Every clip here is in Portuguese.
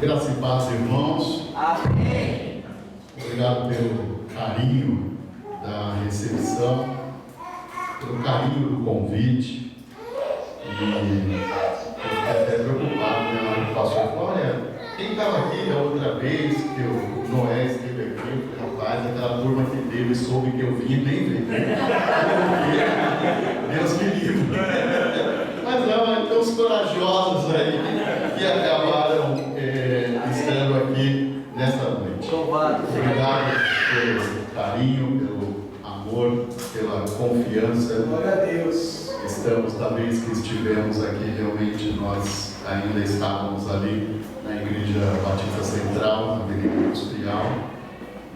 Graça e paz, irmãos. Amém. Obrigado pelo carinho da recepção, pelo carinho do convite. E eu fiquei até preocupado, né? Na hora que o pastor falou: olha, quem estava aqui da outra vez que o Noé esteve aqui? Eu falei: rapaz, aquela turma que teve soube que eu vim, nem veio. Deus me livre. Mas não, tem uns corajosos aí que acabaram estando aqui nessa noite. Obrigado pelo carinho, pelo amor, pela confiança. Glória a Deus. Estamos, talvez que estivemos aqui, realmente nós ainda estávamos ali na Igreja Batista Central, na Avenida Industrial.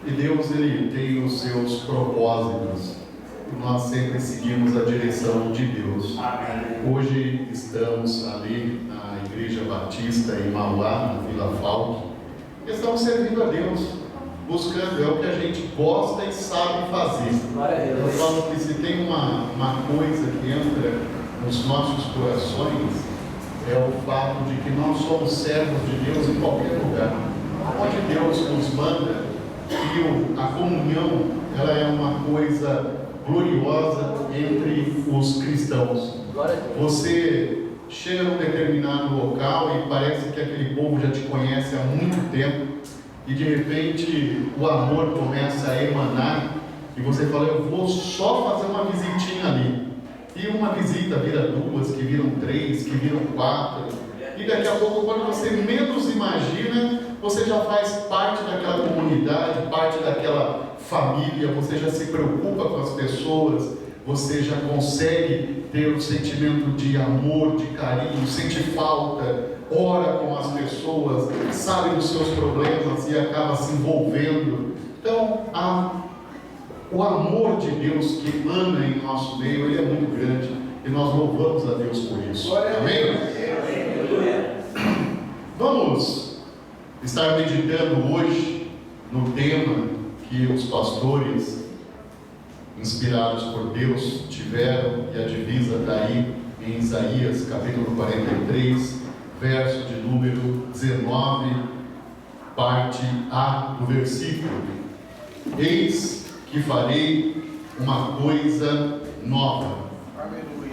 E Deus, Ele tem os seus propósitos. Nós sempre seguimos a direção de Deus. Amém. Hoje estamos ali na Igreja Batista em Mauá, na Vila Falque. Estamos servindo a Deus, buscando, é o que a gente gosta e sabe fazer. Glória a Deus. Eu falo que se tem uma coisa que entra nos nossos corações, é o fato de que nós somos servos de Deus em qualquer lugar. Onde Deus nos manda, e a comunhão, ela é uma coisa gloriosa entre os cristãos. Você chega num determinado local e parece que aquele povo já te conhece há muito tempo, e de repente o amor começa a emanar e você fala: eu vou só fazer uma visitinha ali, e uma visita vira duas, que viram três, que viram quatro, e daqui a pouco, quando você menos imagina, você já faz parte daquela comunidade, parte daquela família, você já se preocupa com as pessoas, você já consegue ter um sentimento de amor, de carinho, sente falta, ora com as pessoas, sabe dos seus problemas e acaba se envolvendo. Então, o amor de Deus que emana em nosso meio, ele é muito grande, e nós louvamos a Deus por isso. Amém? Vamos estar meditando hoje no tema que os pastores, inspirados por Deus, tiveram, e a divisa está aí em Isaías capítulo 43, verso de número 19, parte A do versículo: eis que farei uma coisa nova.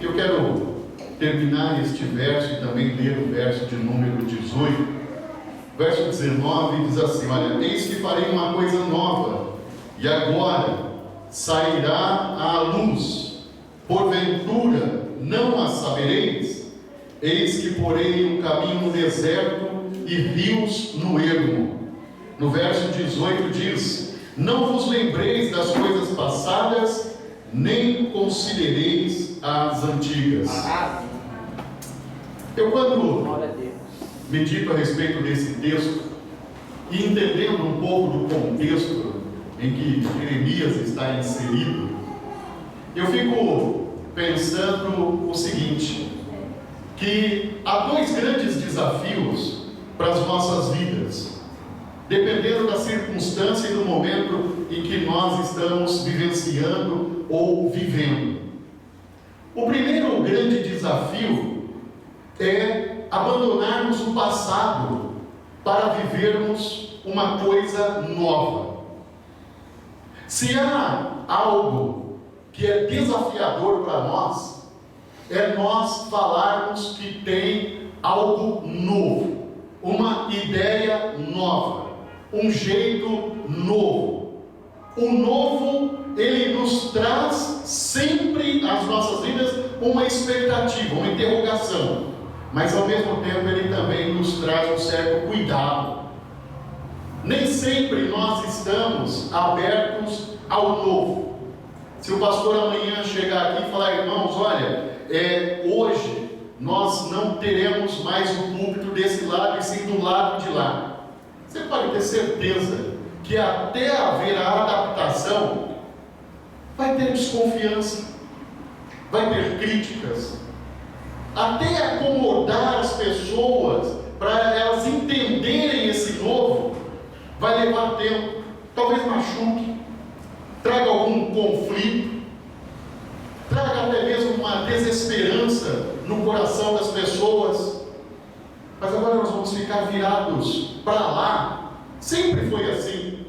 Eu quero terminar este verso e também ler o verso de número 18. Verso 19 diz assim: olha, eis que farei uma coisa nova, e agora sairá à luz, porventura não a sabereis? Eis que porei um caminho no deserto e rios no ermo. No verso 18 diz: não vos lembreis das coisas passadas, nem considereis as antigas. Eu, quando medito a respeito desse texto e entendendo um pouco do contexto em que Jeremias está inserido, eu fico pensando o seguinte: que há dois grandes desafios para as nossas vidas, dependendo da circunstância e do momento em que nós estamos vivenciando ou vivendo. O primeiro grande desafio é abandonarmos o passado para vivermos uma coisa nova. Se há algo que é desafiador para nós, é nós falarmos que tem algo novo, uma ideia nova, um jeito novo. O novo, ele nos traz sempre às nossas vidas uma expectativa, uma interrogação, mas ao mesmo tempo ele também nos traz um certo cuidado. Nem sempre nós estamos abertos ao novo. Se o pastor amanhã chegar aqui e falar: irmãos, olha, hoje nós não teremos mais o púlpito desse lado e sim do lado de lá, você pode ter certeza que até haver a adaptação, vai ter desconfiança, vai ter críticas, até acomodar as pessoas para elas entenderem esse novo, vai levar tempo, talvez machuque, traga algum conflito, traga até mesmo uma desesperança no coração das pessoas. Mas agora nós vamos ficar virados para lá sempre foi assim.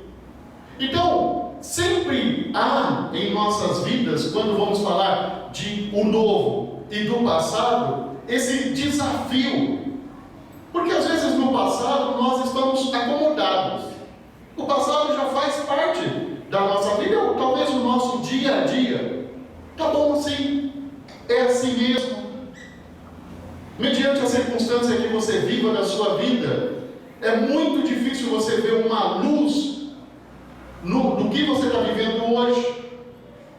Então, sempre há em nossas vidas, quando vamos falar de o novo e do passado, esse desafio. Porque às vezes no passado nós estamos acomodados. O passado já faz parte da nossa vida, ou talvez o nosso dia a dia. Tá bom assim, é assim mesmo. Mediante a circunstância que você viva da sua vida, é muito difícil você ver uma luz do que você está vivendo hoje.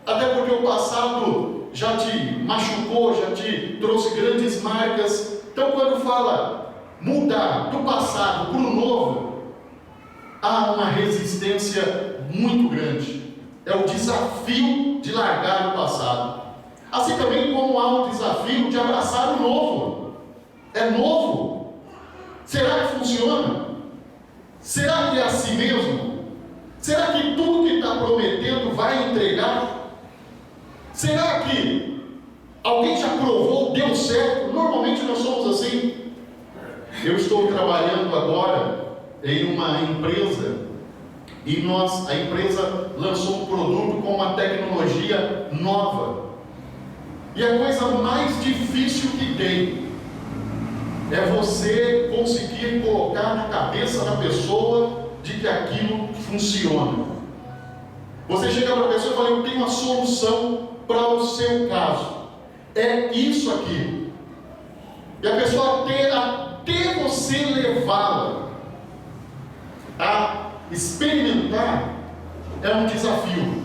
Até porque o passado já te machucou, já te trouxe grandes marcas. Então quando fala mudar do passado para o novo, há uma resistência muito grande. É o desafio de largar o passado. Assim também como há o desafio de abraçar o novo. É novo. Será que funciona? Será que é assim mesmo? Será que tudo que está prometendo vai entregar? Será que alguém já provou, deu certo? Normalmente nós somos assim. Eu estou trabalhando agora em uma empresa e a empresa lançou um produto com uma tecnologia nova. E a coisa mais difícil que tem é você conseguir colocar na cabeça da pessoa de que aquilo funciona. Você chega para a pessoa e fala: eu tenho uma solução para o seu caso. É isso aqui. E a pessoa até você levá-la a experimentar é um desafio.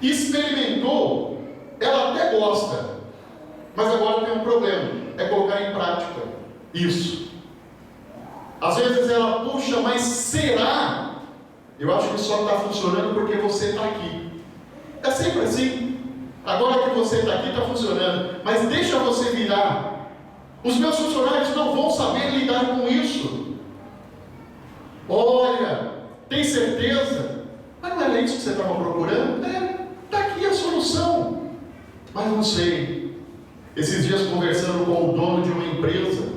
Experimentou, ela até gosta, mas agora tem um problema, é colocar em prática isso. Às vezes ela puxa, mas será? Eu acho que só está funcionando porque você está aqui. É sempre assim. Agora que você está aqui, está funcionando, mas deixa você virar. Os meus funcionários não vão saber lidar com isso. Olha, tem certeza? Mas não era isso que você estava procurando? Está aqui a solução. Mas não sei. Esses dias conversando com o dono de uma empresa,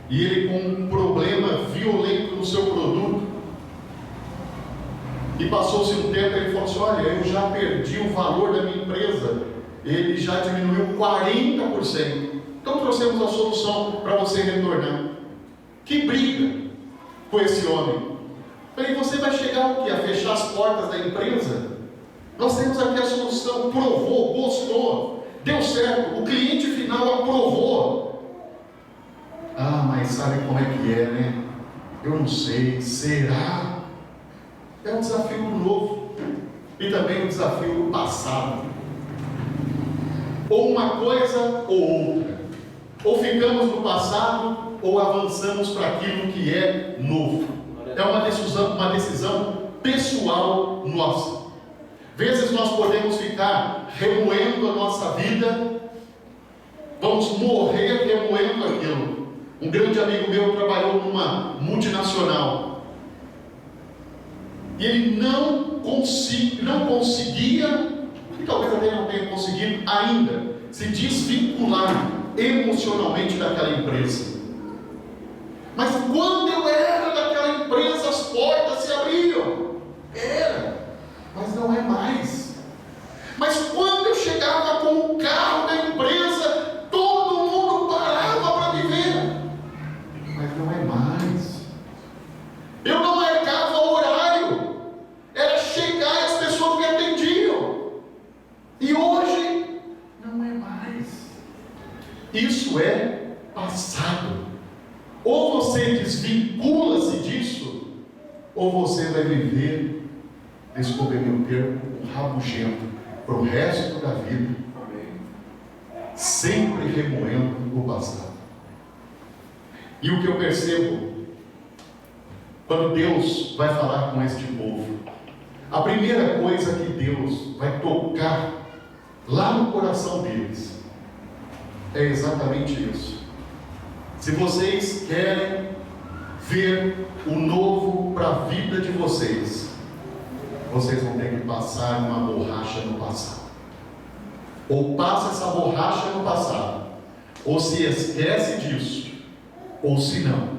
e ele com um problema violento no seu produto, e passou-se um tempo, ele falou assim: olha, eu já perdi o valor da minha empresa, ele já diminuiu 40%. Então trouxemos a solução para você retornar. Que briga com esse homem. Falei: você vai chegar o quê? A fechar as portas da empresa? Nós temos aqui a solução, provou, gostou, deu certo, o cliente final aprovou. Ah, mas sabe como é que é, né? Eu não sei, será? É um desafio novo e também um desafio do passado. Ou uma coisa ou outra. Ou ficamos no passado ou avançamos para aquilo que é novo. É uma decisão pessoal nossa. Vezes nós podemos ficar remoendo a nossa vida, vamos morrer remoendo aquilo. Um grande amigo meu trabalhou numa multinacional e ele não conseguia, e talvez até não tenha conseguido ainda, se desvincular emocionalmente daquela empresa. Mas quando eu era daquela empresa, as portas se abriam. Era, mas não é mais. Mas quando eu chegava com o carro da empresa, todo mundo parava para me ver. Mas não é mais. Eu não marcava horário, era chegar e as pessoas me atendiam. E hoje não é mais. Isso é passado. Ou você desvincula-se disso, ou você vai viver, desculpe meu termo, um rabugento para o resto da vida. Sempre remoendo o passado. E o que eu percebo quando Deus vai falar com este povo, a primeira coisa que Deus vai tocar lá no coração deles é exatamente isso. Se vocês querem ver o novo para a vida de vocês, vocês vão ter que passar uma borracha no passado. Ou passa essa borracha no passado, ou se esquece disso, ou se não,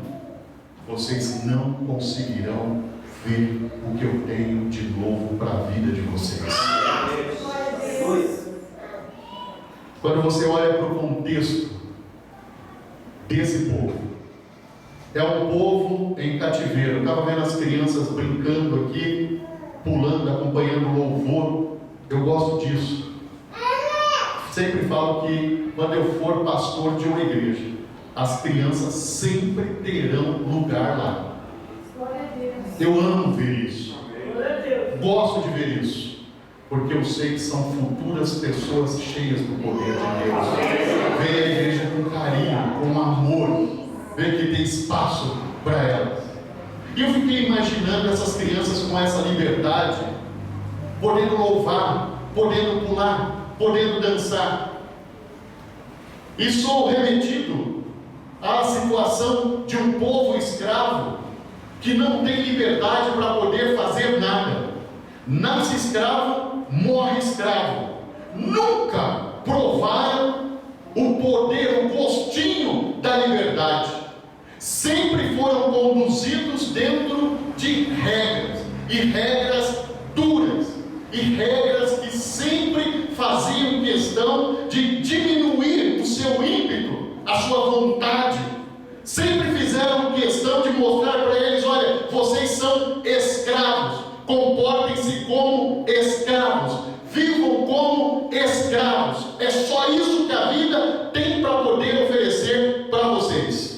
vocês não conseguirão ver o que eu tenho de novo para a vida de vocês. Quando você olha para o contexto desse povo, é um povo em cativeiro. Eu estava vendo as crianças brincando aqui, pulando, acompanhando o louvor. Eu gosto disso. Sempre falo que quando eu for pastor de uma igreja, as crianças sempre terão lugar lá. Eu amo ver isso. Gosto de ver isso. Porque eu sei que são futuras pessoas cheias do poder de Deus. Vem a igreja com carinho, com amor. Vê que tem espaço para elas. E eu fiquei imaginando essas crianças com essa liberdade, podendo louvar, podendo pular, podendo dançar. E sou remetido à situação de um povo escravo que não tem liberdade para poder fazer nada. Nasce escravo, morre escravo. Nunca provaram o poder, o gostinho da liberdade. Sempre foram conduzidos dentro de regras, e regras duras, e regras que sempre faziam questão de diminuir o seu ímpeto, a sua vontade. Sempre fizeram questão de mostrar para eles: olha, vocês são escravos, comportem-se como escravos, vivam como escravos. É só isso que a vida tem para poder oferecer para vocês.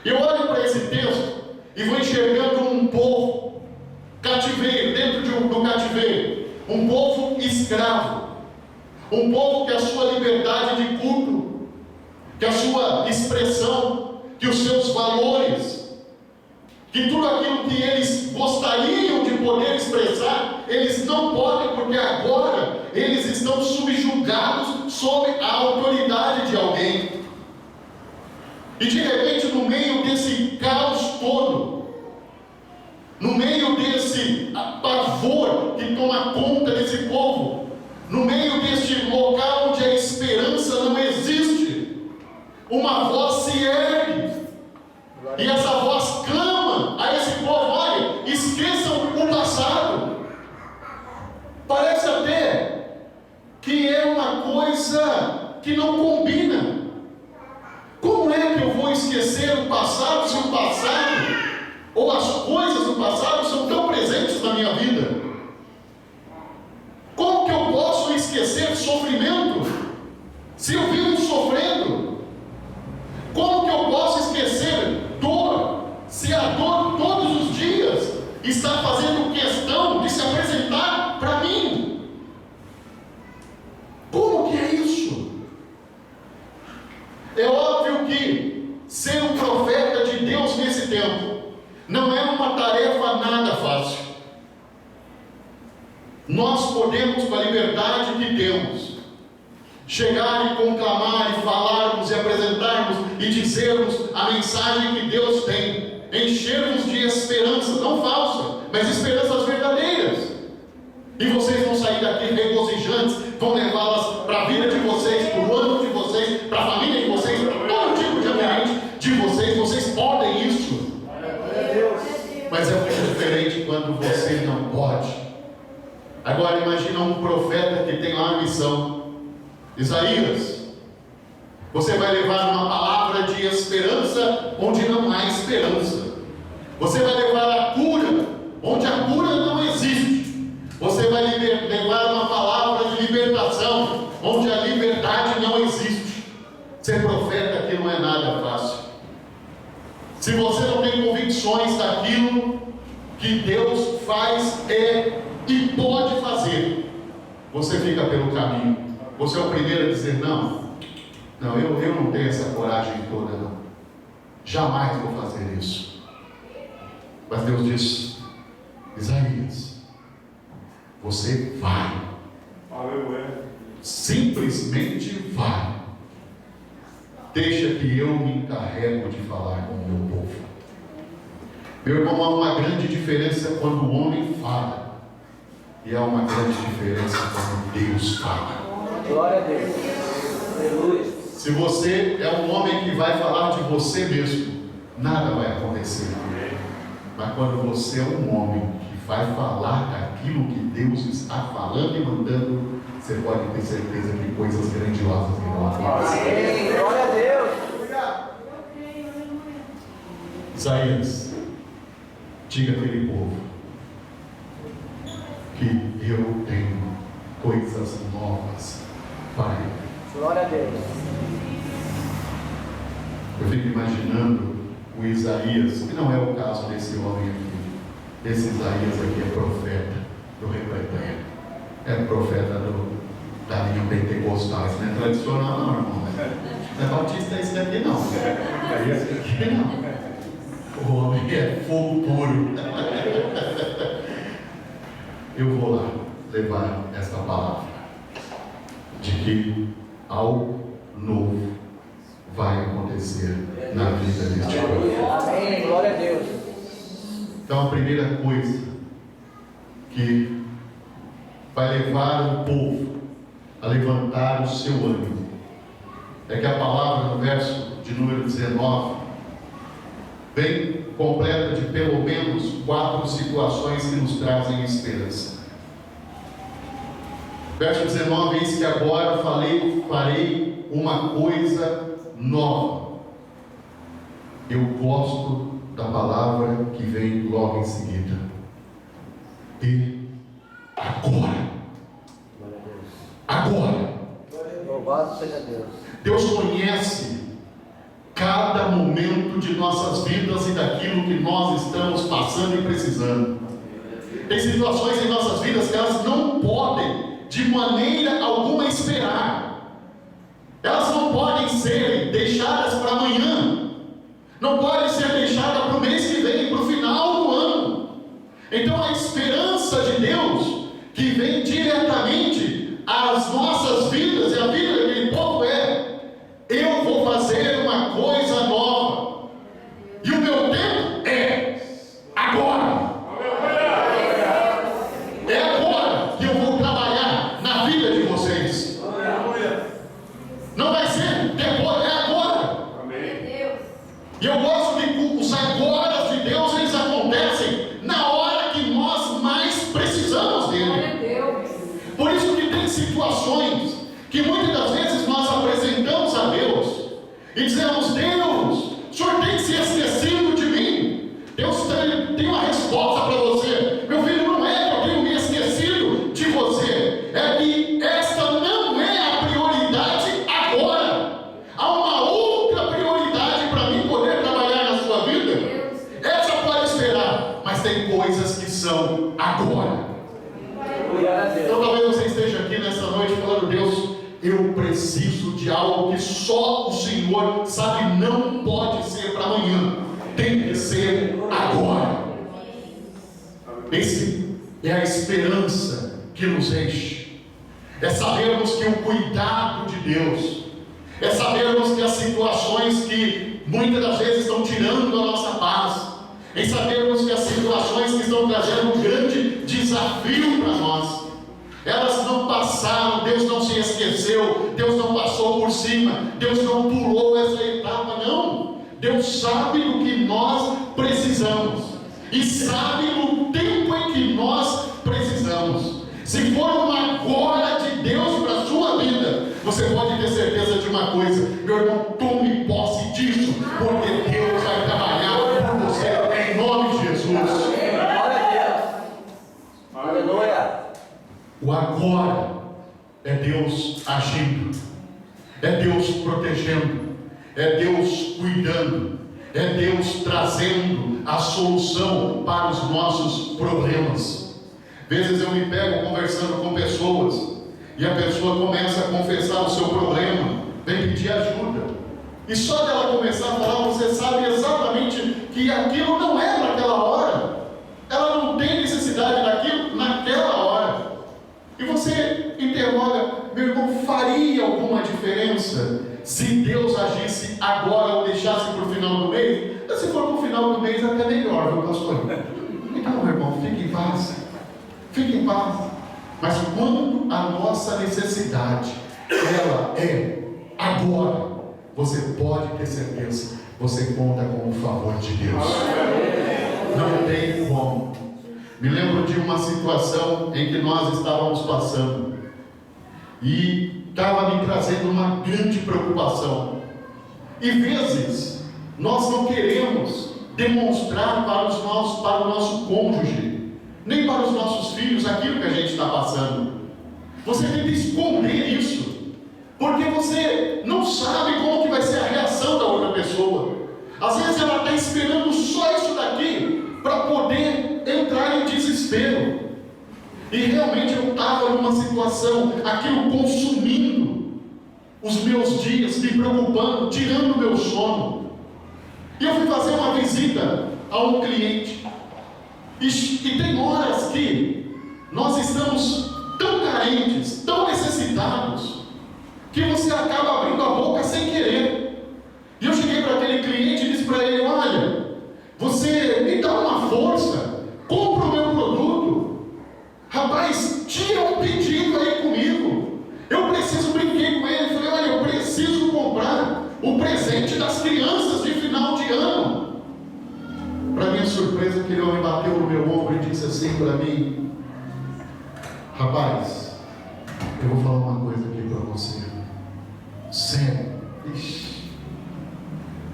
Eu olho para esse texto e vou enxergando um povo cativeiro, dentro do cativeiro, um povo escravo, um povo que a sua liberdade de culto, que a sua expressão, que os seus valores, que tudo aquilo que eles gostariam de poder expressar, eles não podem, porque agora eles estão subjugados sob a autoridade de alguém. E de repente, no meio desse caos todo, no meio desse pavor que toma conta desse povo, no meio deste local onde a esperança não existe, uma voz se ergue, e essa voz clama a esse povo: olha, esqueçam o passado. Parece até que é uma coisa que não combina. Como é que eu vou esquecer o passado se o passado, ou as coisas do passado, são tão presentes na minha vida? Como que eu posso esquecer sofrimento se eu vivo sofrendo? Como que eu posso esquecer dor se a dor todos os dias está fazendo questão de se apresentar para mim? Como que é isso? É óbvio que ser um profeta de Deus nesse tempo não é uma tarefa nada fácil. Nós podemos, com a liberdade que temos, chegar e conclamar e falarmos e apresentarmos e dizermos a mensagem que Deus tem, enchermos de esperança, não falsa, mas esperanças verdadeiras. E vocês vão sair daqui regozijantes, vão levá-las para a vida de vocês, para o ano de vocês, para a família de vocês, para todo tipo de ambiente de vocês. Vocês podem isso. Mas é muito diferente quando você não pode. Agora imagina um profeta que tem lá uma missão. Isaías, você vai levar uma palavra de esperança onde não há esperança. Você vai levar a cura onde a cura não existe. Você vai levar uma palavra de libertação onde a liberdade não existe. Ser profeta aqui não é nada fácil. Se você não tem convicções daquilo que Deus faz e pode fazer, você fica pelo caminho. Você é o primeiro a dizer: não, eu não tenho essa coragem toda, não. Jamais vou fazer isso. Mas Deus diz: Isaías, você vai. Simplesmente vai. Deixa que eu me encarrego de falar com o meu povo. Meu irmão, há uma grande diferença quando o homem fala, e há uma grande diferença quando Deus fala. Glória a Deus. Aleluia. Se você é um homem que vai falar de você mesmo, nada vai acontecer. Mas quando você é um homem que vai falar daquilo que Deus está falando e mandando, você pode ter certeza que coisas grandiosas irão acontecer. Glória a Deus. Isaías, diga àquele povo que eu tenho coisas novas para ele. Glória a Deus. Eu fico imaginando o Isaías, que não é o caso desse homem aqui. Esse Isaías aqui é profeta do Repretério. É profeta da linha pentecostal. Isso não é tradicional, não, irmão. Não é batista esse daqui, não. É esse aqui, não. O homem é fogo puro. Eu vou lá levar esta palavra de que algo novo vai acontecer na vida deste povo. Amém. Glória a Deus. Então a primeira coisa que vai levar o povo a levantar o seu ânimo é que a palavra no verso de número 19 vem completa de pelo menos 4 situações que nos trazem esperança. Verso 19: eis que agora farei uma coisa nova. Eu gosto da palavra que vem logo em seguida. E agora. Agora. Louvado seja Deus. Deus conhece cada momento de nossas vidas e daquilo que nós estamos passando e precisando. Tem situações em nossas vidas que elas não podem de maneira alguma esperar. Elas não podem ser deixadas para amanhã. Não podem ser deixadas para o mês que vem, para o final do ano. Então a esperança de Deus que vem diretamente às nossas vidas e a vida daquele povo é: eu vou fazer uma coisa nova, e o meu tempo é agora. É agora que eu vou trabalhar na vida de vocês. Não vai ser depois, é agora. E eu gosto de que os agora de Deus, eles acontecem na hora que nós mais precisamos dele. Por isso que tem situações que muitas das vezes nós apresentamos a Deus e dizemos: Deus, o Senhor tem se esquecido de mim. Deus tem uma resposta para você: meu filho, não é que eu tenho me esquecido de você, é que esta não é a prioridade agora. Há uma outra prioridade para mim poder trabalhar na sua vida. Essa pode esperar, mas tem coisas que são agora. Então talvez você esteja aqui nessa noite falando: Deus, eu preciso de algo que só o Senhor sabe, não pode ser para amanhã, tem que ser agora. Esse é a esperança que nos enche, é sabermos que o cuidado de Deus, é sabermos que as situações que muitas das vezes estão tirando a nossa paz, em sabermos que as situações que estão trazendo um grande desafio para nós, elas não passaram, Deus não se esqueceu, Deus não passou por cima, Deus não pulou essa etapa, não. Deus sabe do que nós precisamos e sabe do tempo em que nós precisamos. Se for uma agora de Deus para a sua vida, você pode ter certeza de uma coisa: meu irmão, tome posse disso, porque Deus vai trabalhar por você em nome de Jesus. Glória a Deus. Aleluia. O agora é Deus agindo, é Deus protegendo, é Deus cuidando, é Deus trazendo a solução para os nossos problemas. Vezes eu me pego conversando com pessoas e a pessoa começa a confessar o seu problema, vem pedir ajuda, e só dela começar a falar, você sabe exatamente que aquilo não é naquela hora, ela não tem necessidade daquilo naquela hora. E você interroga: meu irmão, faria alguma diferença se Deus agisse agora ou deixasse para o final do mês? Se for para o final do mês, até melhor, viu, pastor? Então, meu irmão, fique em paz. Fique em paz. Mas quando a nossa necessidade, ela é agora, você pode ter certeza você conta com o favor de Deus. Não tem como. Me lembro de uma situação em que nós estávamos passando e estava me trazendo uma grande preocupação. E vezes nós não queremos demonstrar para o nosso cônjuge, nem para os nossos filhos, aquilo que a gente está passando. Você tenta esconder isso, porque você não sabe como que vai ser a reação da outra pessoa. Às vezes ela está esperando só isso daqui para poder entrar em desespero. E realmente eu estava numa situação, aquilo consumindo os meus dias, me preocupando, tirando o meu sono. E eu fui fazer uma visita a um cliente. E tem horas que nós estamos tão carentes, tão necessitados, que você acaba abrindo a boca sem querer. E eu cheguei para aquele cliente e disse para ele: olha, você me dá uma força, compra o meu produto. Rapaz, tira um pedido aí comigo. Eu preciso, brinquei com ele, falei: olha, eu preciso comprar o presente das crianças de final de ano. Para minha surpresa, aquele homem bateu no meu ombro e disse assim para mim: rapaz, eu vou falar uma coisa aqui para você. Sério,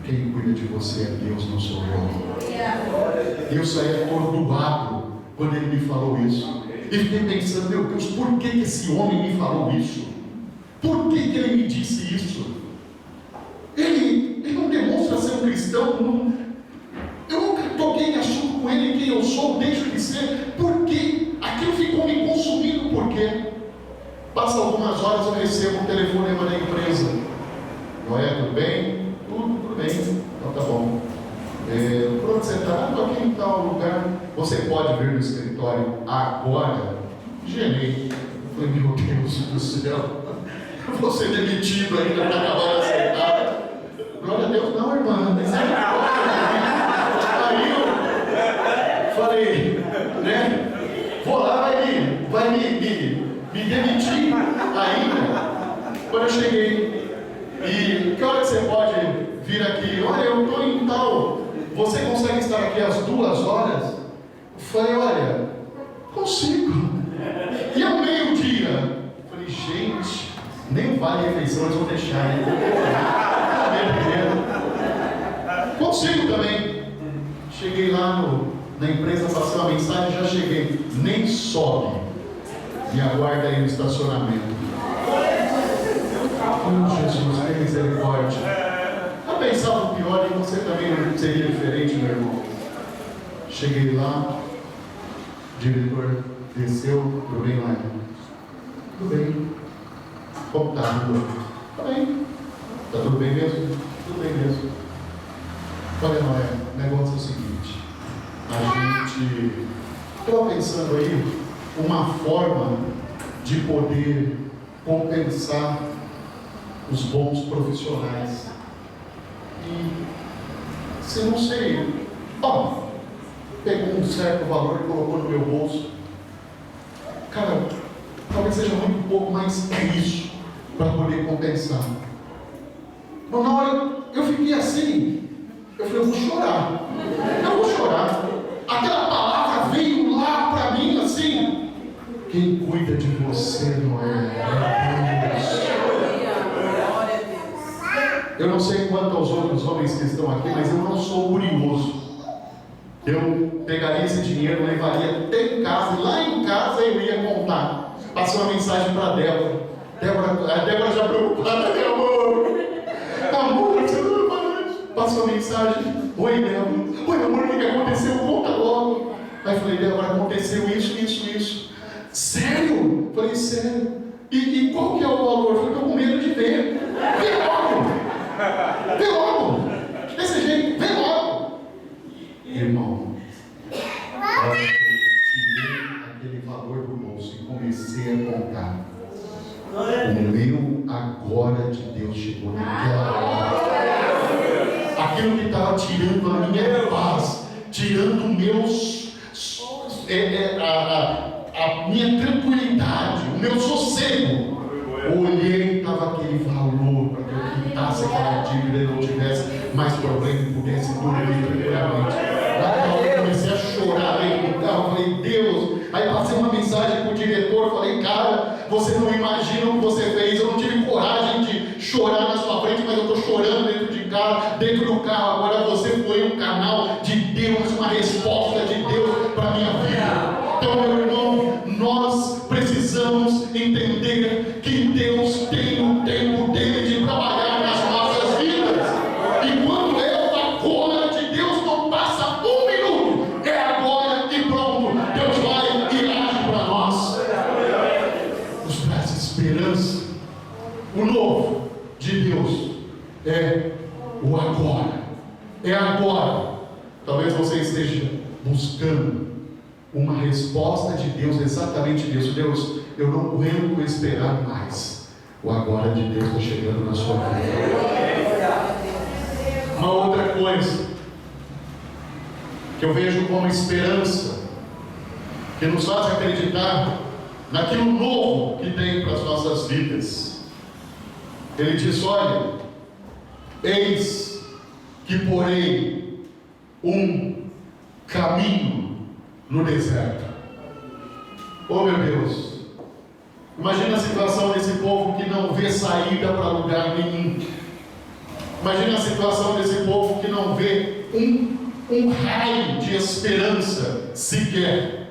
quem cuida de você é Deus, não sou eu. Eu saí atordoado quando ele me falou isso. E fiquei pensando: meu Deus, por que esse homem me falou isso? Por que ele me disse isso? Ele não demonstra ser um cristão. Eu nunca toquei em assunto com ele, quem eu sou, deixo de ser. Por quê? Aquilo ficou me consumindo. Por quê? Passa algumas horas, eu recebo um telefonema da empresa. Noé, tudo bem? Tudo bem. Então tá bom. Por onde você está? Estou aqui em tal lugar. Você pode vir no escritório agora? Gelei. Eu falei: meu Deus do céu, eu vou ser demitido ainda para acabar de aceitar. Glória a Deus, não, irmã. Aí eu falei, né? Vou lá, vai me demitir ainda. Quando eu cheguei, e que hora que você pode vir aqui? Olha, eu estou em tal. Você consegue estar aqui às 2 horas? Eu falei: olha, consigo. E ao meio-dia? Eu falei: gente, nem vale a refeição, eles vão deixar, né? Consigo também. Cheguei lá na empresa, passei uma mensagem, já cheguei. Nem sobe. Me aguarda aí no estacionamento. Jesus, tem misericórdia. Eu pensava o pior, e você também seria diferente, meu irmão. Cheguei lá, o diretor desceu, tudo bem, Noé? Tudo bem. Como tá, doutor? Tá bem. Tá tudo bem mesmo? Tudo bem mesmo. Olha, Noé, o negócio é o seguinte. A gente estava pensando aí uma forma de poder compensar os bons profissionais. E se não sei, pegou um certo valor e colocou no meu bolso. Cara, talvez seja muito pouco, mas é isso para poder compensar. Mas na hora eu fiquei assim, eu falei: eu vou chorar. Eu vou chorar. Aquela palavra veio lá para mim assim: quem cuida de você não é Deus. Eu não sei quanto aos outros homens que estão aqui, mas eu não sou curioso. Eu pegaria esse dinheiro, levaria até em casa, e lá em casa eu ia contar. Passei uma mensagem para a Débora. A Débora já preocupada: meu amor, você não vai. Passou uma mensagem: oi, Débora. Oi, amor, o que aconteceu? Conta logo. Aí falei: Débora, aconteceu isso. Sério? Falei: sério. E qual que é o valor? Falei: estou com medo de ver. Vê logo. Desse jeito, vê logo. Irmão, eu tirei aquele valor do bolso e comecei a contar. O meu agora de Deus chegou naquela hora. Aquilo que estava tirando a minha paz, tirando o meu a minha tranquilidade, o meu sossego. Olhei, estava aquele valor para que eu quitasse aquela dívida e não tivesse. mas para o reino pudesse dormir primeiramente. Aí eu comecei a chorar dentro do carro, falei, Deus. Aí passei uma mensagem para o diretor, falei, cara, você não imagina o que você fez, eu não tive coragem de chorar na sua frente, mas eu estou chorando dentro do carro, agora você foi um canal de Deus, uma resposta de Deus para a minha vida. Então, meu irmão, nós precisamos entender que Deus tem o tempo dele de trabalhar nas nossas vidas, e quando é o agora de Deus, não passa um minuto, é agora e pronto, Deus vai e age para nós, nos traz esperança. O novo de Deus é o agora, é agora. Talvez você esteja buscando uma resposta de Deus, exatamente nisso. Deus, eu não aguento esperar mais. O agora de Deus está chegando na sua vida. Uma outra coisa que eu vejo como esperança, que nos faz acreditar naquilo novo que tem para as nossas vidas. Ele diz, olha, eis que porei um caminho no deserto. Oh meu Deus, imagina a situação desse povo que não vê saída para lugar nenhum. Imagina a situação desse povo que não vê um raio de esperança sequer.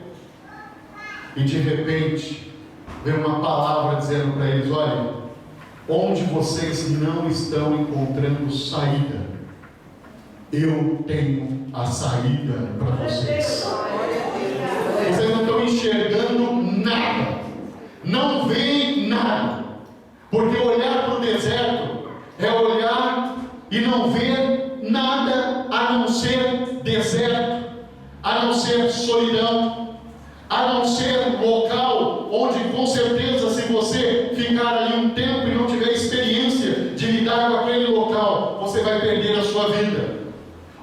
E de repente vem uma palavra dizendo para eles, olha, onde vocês não estão encontrando saída, eu tenho a saída para vocês. Vocês não estão enxergando nada, não veem nada, porque olhar para o deserto é olhar e não ver nada a não ser deserto, a não ser solidão, a não ser local onde com certeza, se você ficar ali um tempo e não tiver experiência de lidar com aquele local, você vai perder a sua vida.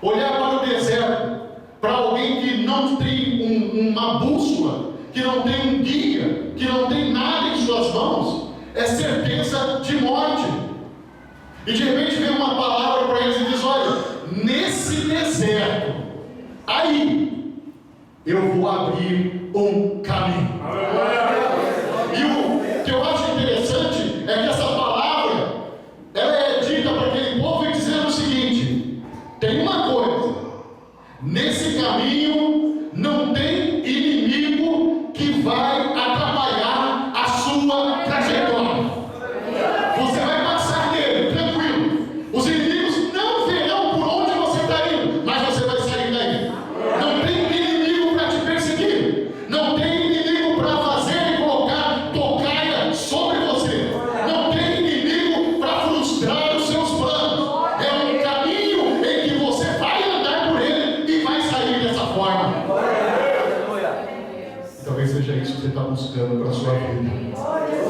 Olhar para o deserto, para alguém que não tem uma bússola, que não tem um guia, que não tem nada em suas mãos, é certeza de morte. E de repente vem uma palavra para eles e diz, olha, nesse deserto, aí, eu vou abrir um caminho. E o que eu acho interessante é que essa palavra, ela é dita para aquele povo e dizendo o seguinte, tem uma coisa, nesse caminho não tem inimigo que vai atrapalhar a sua trajetória. Você vai passar nele, tranquilo. Os inimigos não verão por onde você está indo, mas você vai sair daí. Não tem inimigo para te perseguir, não tem inimigo para fazer e colocar tocaia sobre você, não tem inimigo para frustrar os seus planos. É um caminho em que você vai andar por ele e vai sair dessa forma. Talvez seja isso que você está buscando para a sua vida.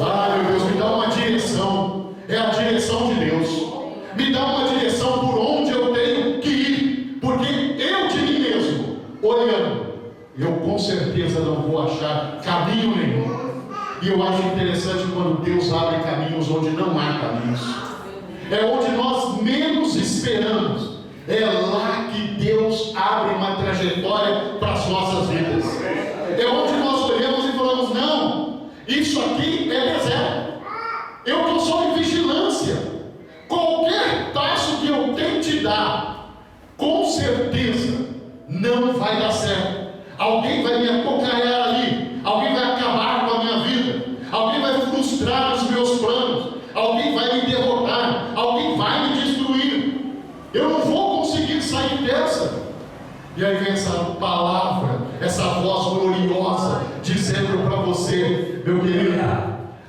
Ah, meu Deus, me dá uma direção. É a direção de Deus. Me dá uma direção por onde eu tenho que ir, porque eu de mim mesmo, olhando, eu com certeza não vou achar caminho nenhum. E eu acho interessante quando Deus abre caminhos onde não há caminhos. É onde nós menos esperamos. É lá que Deus abre uma trajetória para as nossas vidas. É onde nós olhamos e falamos, não, isso aqui é deserto. Eu estou só em vigilância. Qualquer passo que eu tente dar, com certeza, não vai dar certo. Alguém vai me acocarhar ali, alguém vai acabar com a minha vida, alguém vai frustrar os meus planos, alguém vai me derrotar, alguém vai me destruir. Eu não vou conseguir sair dessa. E aí vem essa palavra, essa voz gloriosa, dizendo para você, meu querido,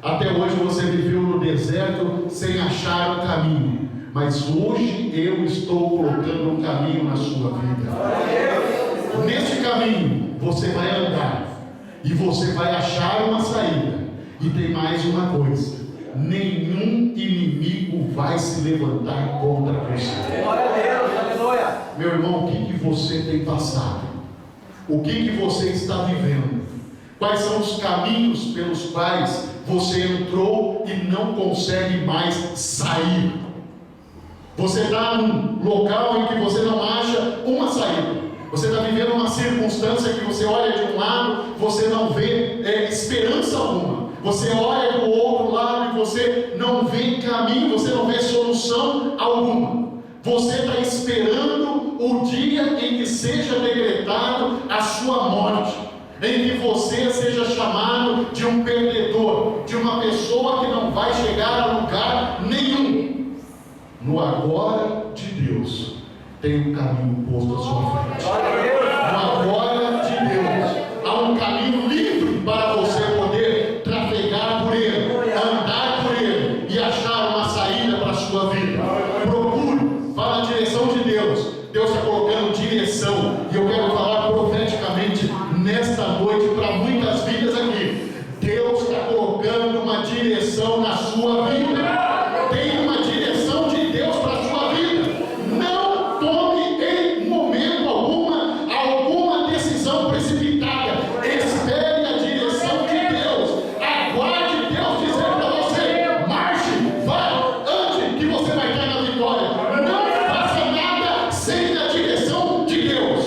até hoje você viveu no deserto sem achar o caminho, mas hoje eu estou colocando um caminho na sua vida. Neste caminho você vai andar e você vai achar uma saída. E tem mais uma coisa: nenhum inimigo vai se levantar contra você. Glória a Deus, aleluia. Meu irmão, o que você tem passado? O que você está vivendo? Quais são os caminhos pelos quais você entrou e não consegue mais sair? Você está num local em que você não acha uma saída. Você está vivendo uma circunstância que você olha de um lado, você não vê esperança alguma. Você olha do outro lado e você não vê caminho, você não vê solução alguma. Você está esperando o dia em que seja decretado a sua morte, em que você seja chamado de um perdedor, de uma pessoa que não vai chegar a lugar nenhum. No agora de Deus, tem um caminho posto à sua frente. No agora de Deus, há um caminho livre para você poder trafegar por ele, andar por ele e achar uma saída para a sua vida. Procure, vá na direção de Deus. Deus está colocando direção, e eu quero falar profeticamente nesta noite para muitas vidas aqui. Deus está colocando uma direção na sua vida. Tem uma direção de Deus para a sua vida. Não tome em momento alguma decisão precipitada. Espere a direção de Deus. Aguarde Deus dizer para você: marche, vá, ande, que você vai estar na vitória. Não faça nada sem a direção de Deus.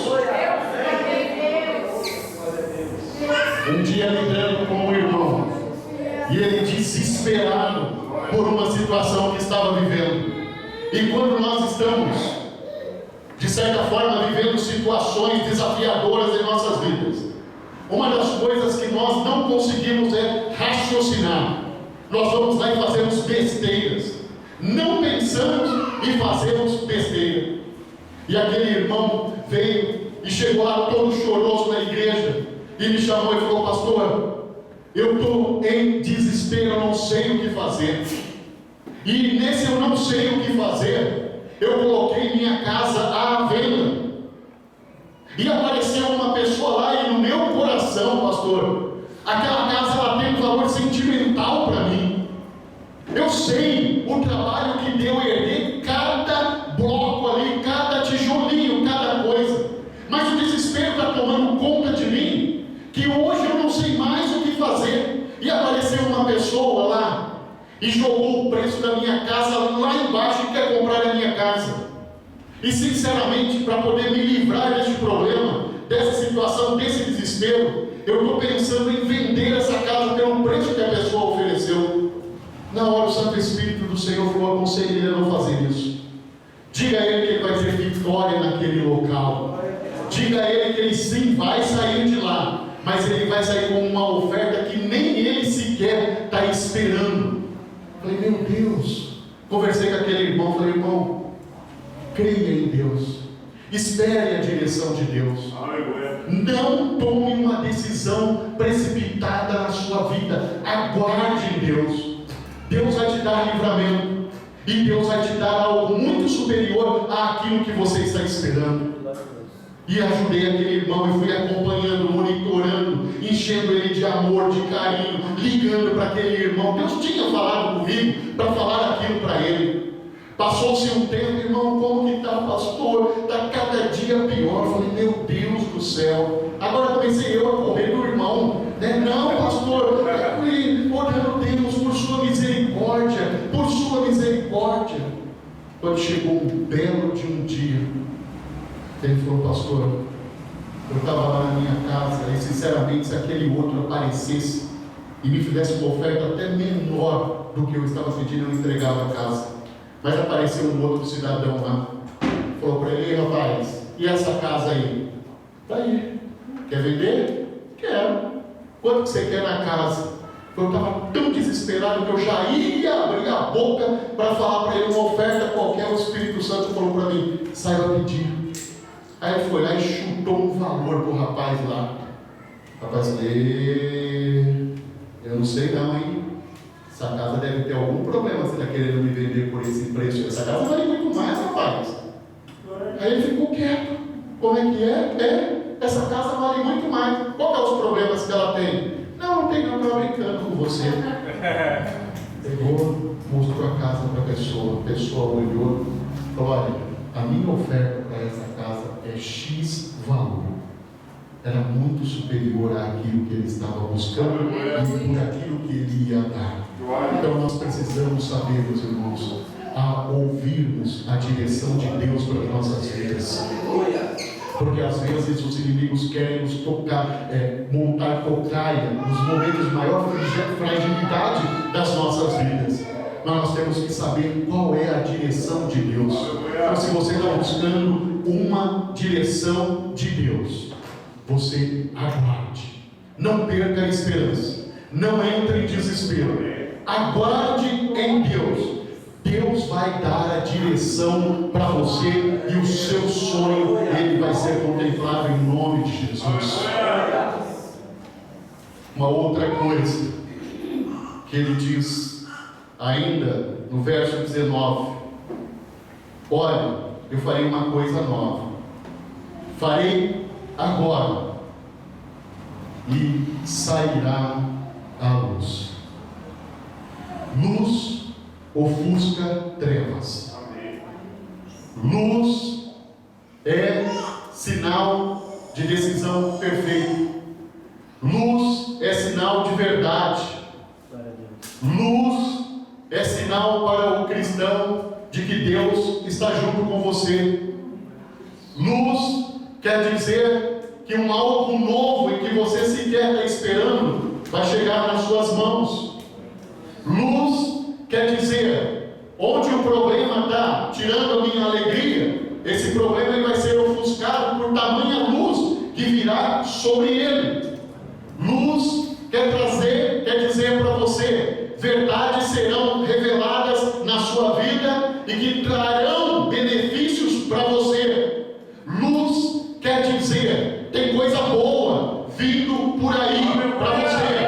Um dia lidando com um irmão, e ele desesperado por uma situação que estava vivendo. E quando nós estamos, de certa forma, vivendo situações desafiadoras em nossas vidas, uma das coisas que nós não conseguimos é raciocinar. Nós vamos lá e fazemos besteiras. Não pensamos e fazemos besteira. E aquele irmão veio e chegou lá todo choroso na igreja e me chamou e falou: pastor, eu estou em desespero, eu não sei o que fazer. E nesse eu não sei o que fazer, eu coloquei minha casa à venda. E apareceu uma pessoa lá, e no meu coração, pastor, aquela casa ela tem um valor sentimental para mim. Eu sei o trabalho que deu erguer cada bloco ali, cada tijolinho, cada coisa. Mas o desespero está tomando conta de mim, que hoje eu não sei mais o que fazer. E apareceu uma pessoa lá e jogou o preço da minha casa lá embaixo e quer comprar a minha casa. E sinceramente, para poder me livrar deste problema, dessa situação, desse desespero, eu estou pensando em vender essa casa pelo preço que a pessoa ofereceu. Na hora o Santo Espírito do Senhor falou: aconselho ele a não fazer isso. Diga a ele que ele vai ter vitória naquele local. Diga a ele que ele sim vai sair de lá, mas ele vai sair com uma oferta que nem ele sequer está esperando. Falei: meu Deus. Conversei com aquele irmão, falei: irmão, creia em Deus, espere a direção de Deus. Não tome uma decisão precipitada na sua vida. Aguarde em Deus. Deus vai te dar livramento, e Deus vai te dar algo muito superior àquilo que você está esperando. E ajudei aquele irmão e fui acompanhando, monitorando, enchendo ele de amor, de carinho, ligando para aquele irmão. Deus tinha falado comigo para falar aquilo para ele. Passou-se um tempo: irmão, como que está, pastor? Está cada dia pior. Eu falei: meu Deus do céu. Agora comecei eu a correr do irmão, né? Não, pastor, orando Deus por sua misericórdia, por sua misericórdia. Quando chegou um belo de um dia, ele falou: pastor, eu estava lá na minha casa e sinceramente, se aquele outro aparecesse e me fizesse uma oferta até menor do que eu estava pedindo, eu entregava a casa. Mas apareceu um outro cidadão lá, falou para ele: rapaz, e essa casa aí? Está aí, quer vender? Quero. Quanto que você quer na casa? Eu estava tão desesperado que eu já ia abrir a boca para falar para ele uma oferta qualquer. O Espírito Santo falou para mim: saiba pedir. Aí ele foi lá e chutou um valor para o rapaz lá. O rapaz falou: eu não sei não, hein? Essa casa deve ter algum problema, você está querendo me vender por esse preço. Essa casa vale muito mais, rapaz. Aí ele ficou quieto. Como é que é? Essa casa vale muito mais. Qual é os problemas que ela tem? Não tem, não, estou brincando com você. Pegou, mostrou a casa para a pessoa olhou, falou: olha, a minha oferta para essa casa é X valor. Era muito superior àquilo que ele estava buscando e por aquilo que ele ia dar. Então nós precisamos saber, meus irmãos, a ouvirmos a direção de Deus para as nossas vidas. Porque às vezes os inimigos querem nos tocar, montar tocaia nos momentos de maior fragilidade das nossas vidas. Mas nós temos que saber qual é a direção de Deus. Então, se você está buscando uma direção de Deus, você aguarde. Não perca a esperança. Não entre em desespero. Aguarde em Deus. Deus vai dar a direção para você e o seu sonho, ele vai ser contemplado em nome de Jesus. Uma outra coisa que ele diz ainda no verso 19: olha, eu farei uma coisa nova, farei agora, e sairá a luz. Luz ofusca trevas. Luz é sinal de decisão perfeita. Luz é sinal de verdade. Luz é sinal para o cristão de que Deus está junto com você. Luz quer dizer que algo novo em que você sequer está esperando vai chegar nas suas mãos. Luz quer dizer, onde o problema está tirando a minha alegria, esse problema ele vai ser ofuscado por tamanha luz que virá sobre ele. Luz quer dizer para você, verdades serão reveladas na sua vida e que trarão benefícios para você. Luz quer dizer, tem coisa boa vindo por aí para você.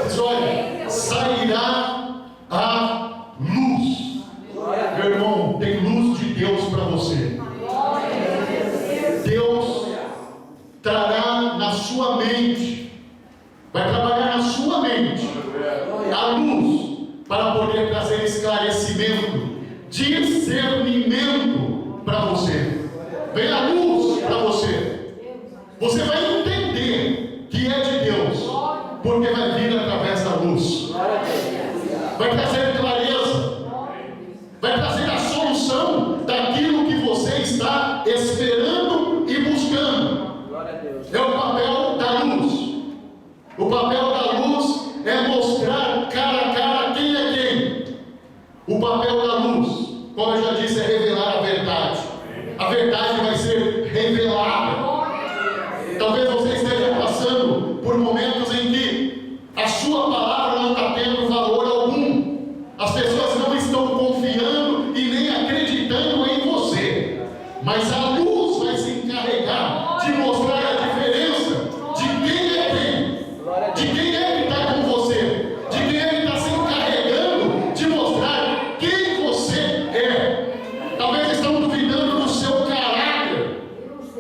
Diz, olha, sairá a luz. Meu irmão, tem luz de Deus para você. Deus trará na sua mente, vai trabalhar na sua mente a luz para poder trazer esclarecimento, discernimento para você. Vem a luz para você. Você vai entender que é de Deus, porque vai vir através da luz. Vai trazer clareza, vai trazer a solução daquilo que você está esperando e buscando. É o papel da luz. O papel da luz é mostrar cara a cara quem é quem. O papel da luz, como eu já disse, é revelar a verdade. A verdade vai ser revelada. Talvez você esteja passando por momentos em que a sua palavra não está tendo valor algum. As pessoas não estão confiando e nem acreditando em você. Mas a luz vai se encarregar de mostrar a diferença de quem é quem. De quem é que está com você. De quem é que está se encarregando de mostrar quem você é. Talvez estão duvidando do seu caráter.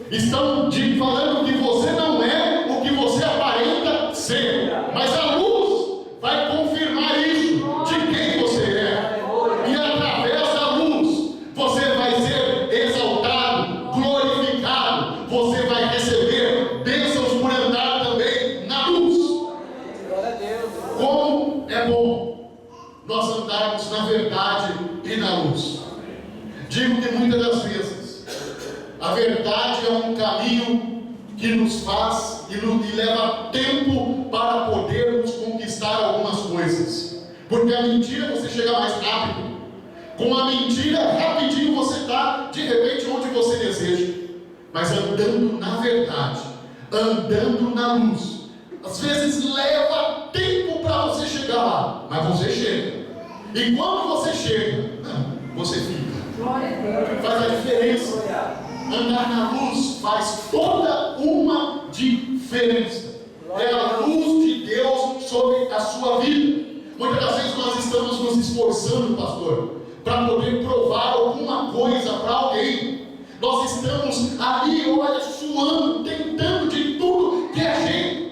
Estão falando que você não é o que você aparenta ser. Mas a luz vai confirmar isso, de quem você é. E através da luz, você vai ser exaltado, glorificado. Você vai receber bênçãos por andar também na luz. Como é bom nós andarmos na verdade e na luz. Digo que muitas das vezes a verdade é um caminho que nos faz e leva tempo para podermos conquistar algumas coisas. Porque a mentira você chega mais rápido. Com a mentira, rapidinho você está, de repente, onde você deseja. Mas andando na verdade, andando na luz, às vezes leva tempo para você chegar lá, mas você chega. E quando você chega, você fica. Faz a diferença. Andar na luz faz toda uma diferença. É a luz de Deus sobre a sua vida. Muitas das vezes nós estamos nos esforçando, pastor, para poder provar alguma coisa para alguém. Nós estamos ali, olha, suando, tentando de tudo que é jeito.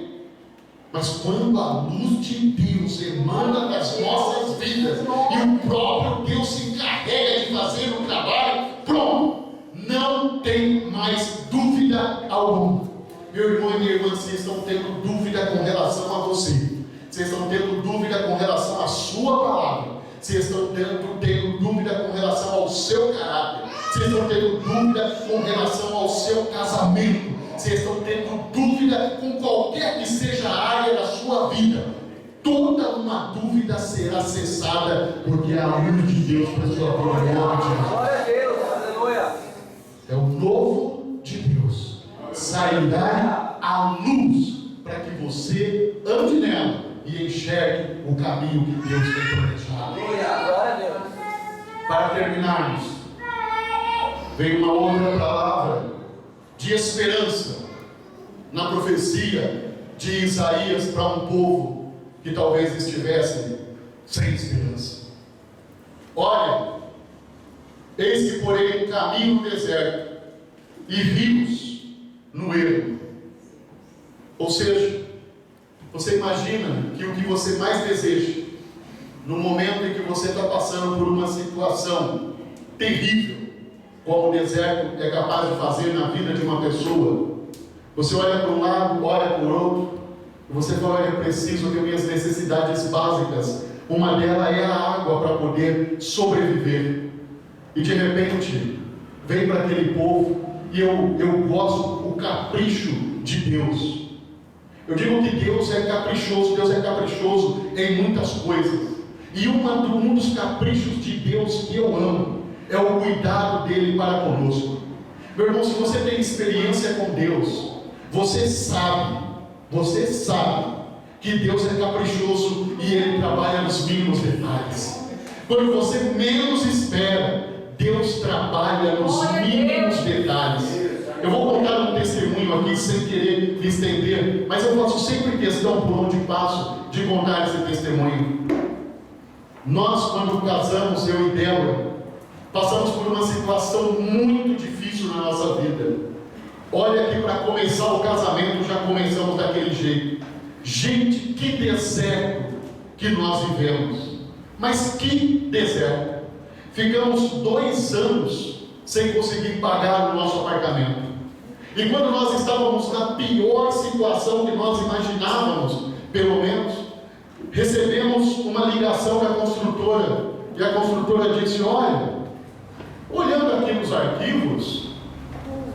Mas quando a luz de Deus emana das nossas vidas e o próprio Deus se encarrega de fazer o trabalho, pronto, não tem mais dúvida alguma. Meu irmão e minha irmã, vocês estão tendo dúvida com relação a você. Vocês estão tendo dúvida com relação à sua palavra. se estão tendo dúvida com relação ao seu caráter, se estão tendo dúvida com relação ao seu casamento, se estão tendo dúvida com qualquer que seja a área da sua vida, toda uma dúvida será cessada, porque é a luz de Deus para a sua vida. Glória a Deus, aleluia. É o novo de Deus. Sairá a luz para que você ande nela e enxergue o caminho que Deus tem planejado. Glória a Deus. Para terminarmos, vem uma outra palavra de esperança na profecia de Isaías para um povo que talvez estivesse sem esperança. Olha, eis que porém caminho no deserto e rios no ermo. Ou seja, você imagina que o que você mais deseja, no momento em que você está passando por uma situação terrível, como o deserto é capaz de fazer na vida de uma pessoa, você olha para um lado, olha para o outro, e você fala: olha, eu preciso ter minhas necessidades básicas, uma delas é a água para poder sobreviver. E de repente, vem para aquele povo, e eu gosto o capricho de Deus. Eu digo que Deus é caprichoso em muitas coisas. E um dos caprichos de Deus que eu amo é o cuidado dele para conosco. Meu irmão, se você tem experiência com Deus, você sabe que Deus é caprichoso e ele trabalha nos mínimos detalhes. Quando você menos espera, Deus trabalha nos mínimos detalhes. Eu vou contar um testemunho aqui sem querer me estender, mas eu faço sempre questão, por onde passo, de contar esse testemunho. Nós, quando casamos, eu e Débora, passamos por uma situação muito difícil na nossa vida. Olha que para começar o casamento já começamos daquele jeito. Gente, que deserto que nós vivemos. Mas que deserto. Ficamos 2 anos sem conseguir pagar o nosso apartamento. E quando nós estávamos na pior situação que nós imaginávamos, pelo menos, recebemos uma ligação da construtora. E a construtora disse: olha, olhando aqui nos arquivos,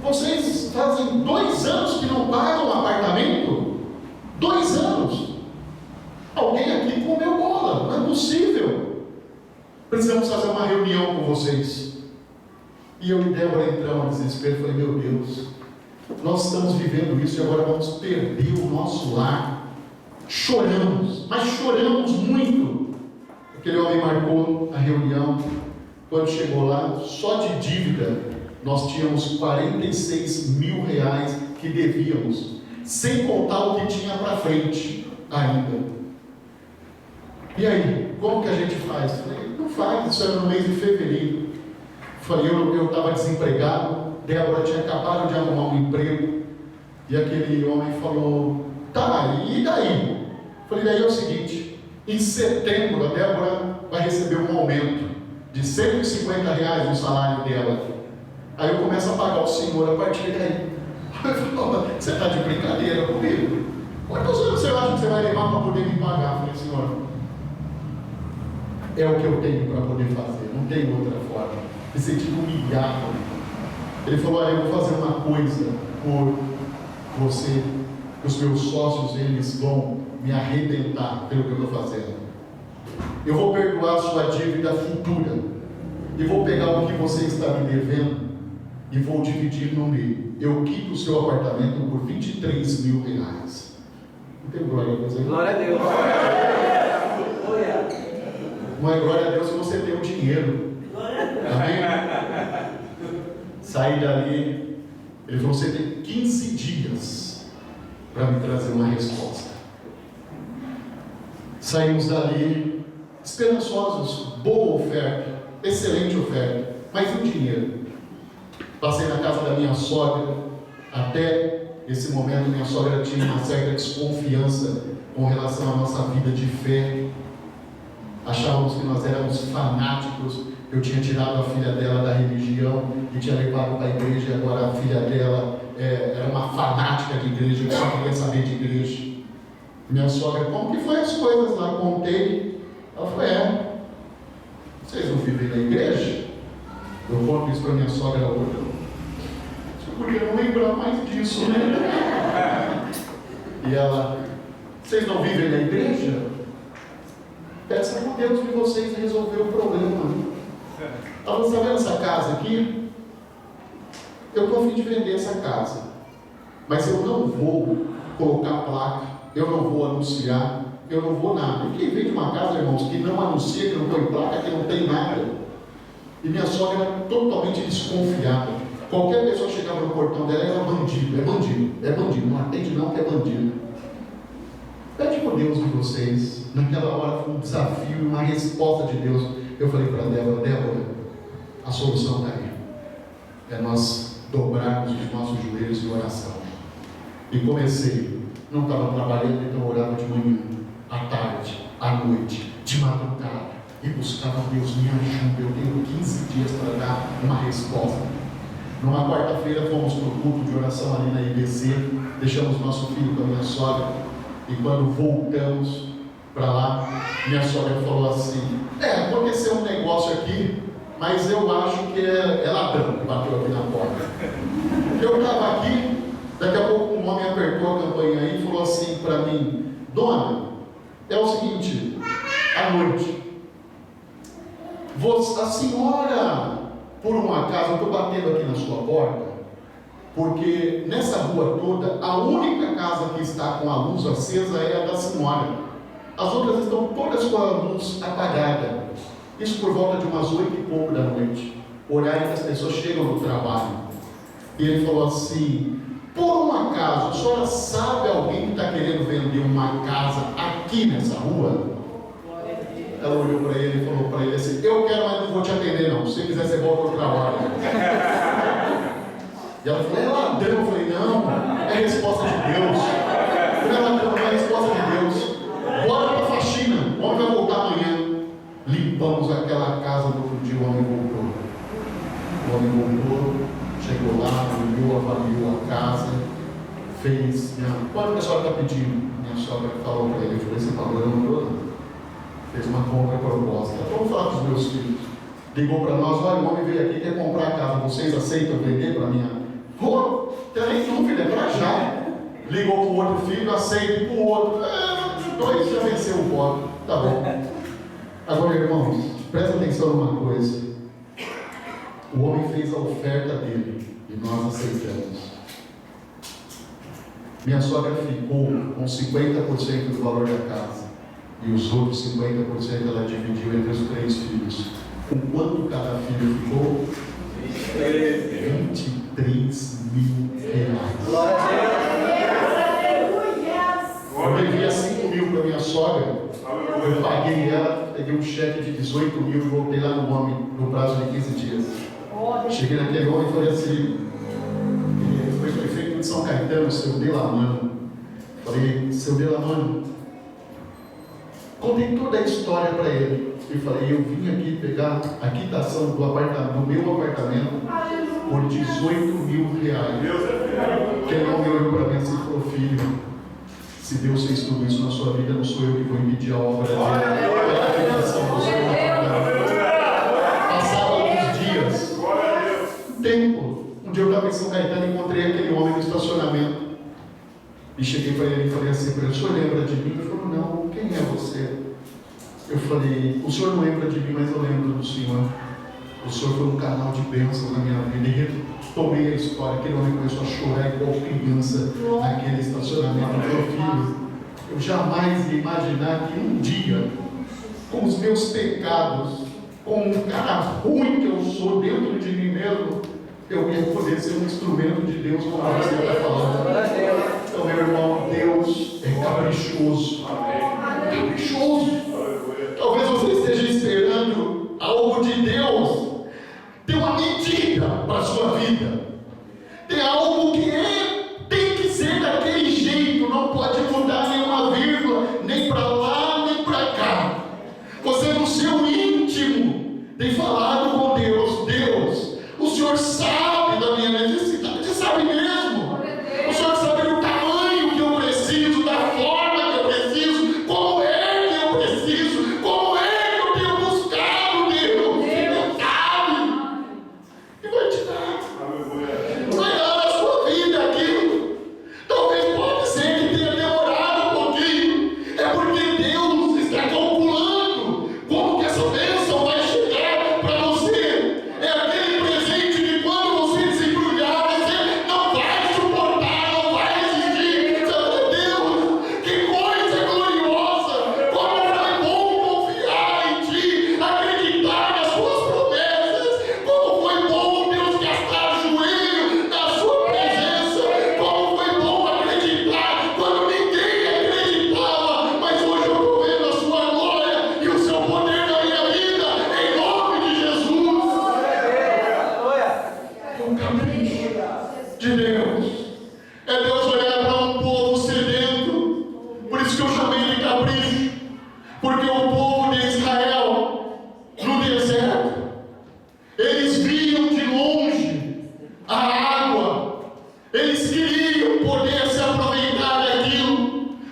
vocês fazem 2 anos que não pagam o apartamento? 2 anos? Alguém aqui comeu bola, não é possível. Precisamos fazer uma reunião com vocês. E eu e Débora entramos no desespero. Falei: meu Deus, nós estamos vivendo isso e agora vamos perder o nosso lar. Choramos, mas choramos muito. Aquele homem marcou a reunião. Quando chegou lá, só de dívida, nós tínhamos 46 mil reais que devíamos, sem contar o que tinha para frente ainda. E aí, como que a gente faz? Falei: não faz, isso era no mês de fevereiro. Falei: eu estava desempregado, Débora tinha acabado de arrumar um emprego, e aquele homem falou: tá, e daí? Falei: daí é o seguinte, em setembro a Débora vai receber um aumento de 150 reais no salário dela. Aí eu começo a pagar o senhor a partir daí. Eu falo: você está de brincadeira comigo? Quantos anos você acha que você vai levar para poder me pagar? Eu falei: senhor, é o que eu tenho para poder fazer, não tem outra forma. Me senti humilhado. Ele falou: olha, eu vou fazer uma coisa por você, os meus sócios, eles vão me arrebentar pelo que eu estou fazendo. Eu vou perdoar a sua dívida futura e vou pegar o que você está me devendo e vou dividir no meio. Eu quito o seu apartamento por 23 mil reais. Não tem glória a Deus aí? Glória a Deus. Mas glória a Deus se você tem o dinheiro. Amém? Saí dali. Ele falou: você tem 15 dias para me trazer uma resposta. Saímos dali esperançosos. Boa oferta, excelente oferta, mas o dinheiro? Passei na casa da minha sogra. Até esse momento minha sogra tinha uma certa desconfiança com relação à nossa vida de fé. Achávamos que nós éramos fanáticos. Eu tinha tirado a filha dela da religião e tinha levado para a igreja, e agora a filha dela era uma fanática de igreja, que só queria saber de igreja. Minha sogra: como que foi as coisas lá? Contei. Ela falou: vocês não vivem na igreja? Eu conto isso para minha sogra hoje. Você podia não lembrar mais disso, né? E ela, vocês não vivem na igreja? Peça por Deus de vocês resolver o problema. Ela, está vendo essa casa aqui? Eu estou a fim de vender essa casa, mas eu não vou colocar placa, eu não vou anunciar, eu não vou nada. E quem vende uma casa, irmãos, que não anuncia, que não põe placa, que não tem nada? E minha sogra era totalmente desconfiada. Qualquer pessoa chegava no portão dela, era bandido, é bandido, é bandido, não atende não, que é bandido. Pede por Deus de vocês. Naquela hora foi um desafio, uma resposta de Deus. Eu falei para Débora, a solução está aí. É nós dobrarmos os nossos joelhos em oração. E comecei, não estava trabalhando, então orava de manhã, à tarde, à noite, de madrugada, e buscava Deus, me ajuda, eu tenho 15 dias para dar uma resposta. Numa quarta-feira fomos para o culto de oração ali na IBC, deixamos nosso filho com a minha sogra, e quando voltamos para lá, minha sogra falou assim, aconteceu um negócio aqui, mas eu acho que é ladrão que bateu aqui na porta. Eu estava aqui, daqui a pouco um homem apertou a campainha aí e falou assim para mim, dona, é o seguinte, à noite, a senhora, por um acaso, eu estou batendo aqui na sua porta, porque nessa rua toda, a única casa que está com a luz acesa é a da senhora. As outras estão todas com a luz apagada. Isso por volta de umas 8 e pouco da noite, horário que as pessoas chegam no trabalho. E ele falou assim, por um acaso, a senhora sabe alguém que está querendo vender uma casa aqui nessa rua? Ela olhou para ele e falou para ele assim, eu quero, mas não vou te atender não, se você quiser você volta outra hora. E ela falou, é ladrão? Eu falei, não, é resposta de Deus. Não é ladrão, não é resposta de Deus. Bora para a faxina, o homem vai voltar amanhã. Limpamos aquela casa, no outro dia o homem voltou. O homem voltou, chegou lá, olhou, avaliou a casa, fez, quanto que a senhora está pedindo? Minha sogra falou para ele, eu falei, esse valor eu não estou dando. Fez uma compra proposta. Vamos falar com os meus filhos. Ligou para nós, olha, o homem veio aqui, quer comprar a casa, vocês aceitam vender para minha? Pô, tem filho, é para já. Ligou para o outro filho, aceita para o outro. Dois já venceu o voto, tá bom. Agora, irmãos, presta atenção numa coisa. O homem fez a oferta dele e nós aceitamos. Minha sogra ficou com 50% do valor da casa e os outros 50% ela dividiu entre os 3 filhos. Com quanto cada filho ficou? 23 mil reais. Glória a Deus! Eu devia 5 mil para minha sogra. Eu paguei ela, peguei um cheque de 18 mil e voltei lá no homem no prazo de 15 dias. Cheguei naquele homem e falei assim, ele foi prefeito de São Caetano, seu Delamano. Falei, seu Delamano, contei toda a história para ele. E falei, eu vim aqui pegar a quitação do meu apartamento por 18 mil reais. Aquele homem olhou para mim assim e falou, filho, se Deus fez tudo isso na sua vida, não sou eu que vou impedir a obra dele. Passava alguns dias, tempo. Um dia eu estava em São Caetano e encontrei aquele homem no estacionamento. E cheguei para ele e falei assim para ele, o senhor lembra de mim? Ele falou, não, quem é você? Eu falei, o senhor não lembra de mim, mas eu lembro do senhor. O senhor foi um canal de bênção na minha vida. E retomei a história, aquele homem começou a chorar igual criança naquele estacionamento. Meu filho, eu jamais ia imaginar que um dia, com os meus pecados, com um cara ruim que eu sou dentro de mim mesmo, eu ia poder ser um instrumento de Deus, como você está falando. Então, meu irmão, Deus é caprichoso. Caprichoso. Talvez você esteja esperando algo de Deus. Tem uma medida para a sua vida. Tem algo que tem que ser daquele jeito. Não pode mudar nenhuma vírgula, nem para lá, nem para cá. Você no seu íntimo tem falado com Deus. Deus, o Senhor sabe da minha necessidade. Sabe mesmo. O Senhor sabe do tamanho que eu preciso, da forma que eu preciso.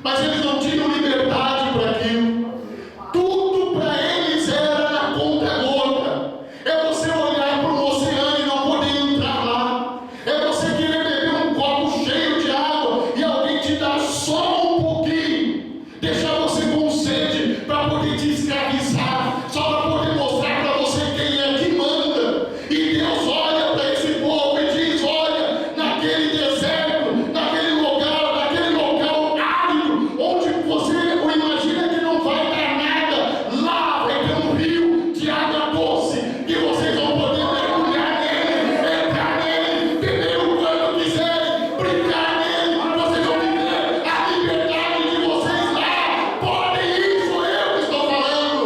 mas eles não tinham liberdade para aquilo. Tudo para eles era na conta-gota. É você olhar para o oceano e não poder entrar lá. É você querer beber um copo cheio de água e alguém te dá só um pouquinho, deixar você com sede para poder te escravizar, só para poder mostrar para você quem é que manda. E Deus olha para esse povo e diz: olha, naquele deserto, naquele local árido, onde você imagina que não vai dar nada, lá vai ter um rio de água doce, e vocês vão poder mergulhar nele, entrar nele, beber o quanto quiserem, brincar nele, vocês vão viver a liberdade de vocês lá. Podem ir, sou eu que estou falando.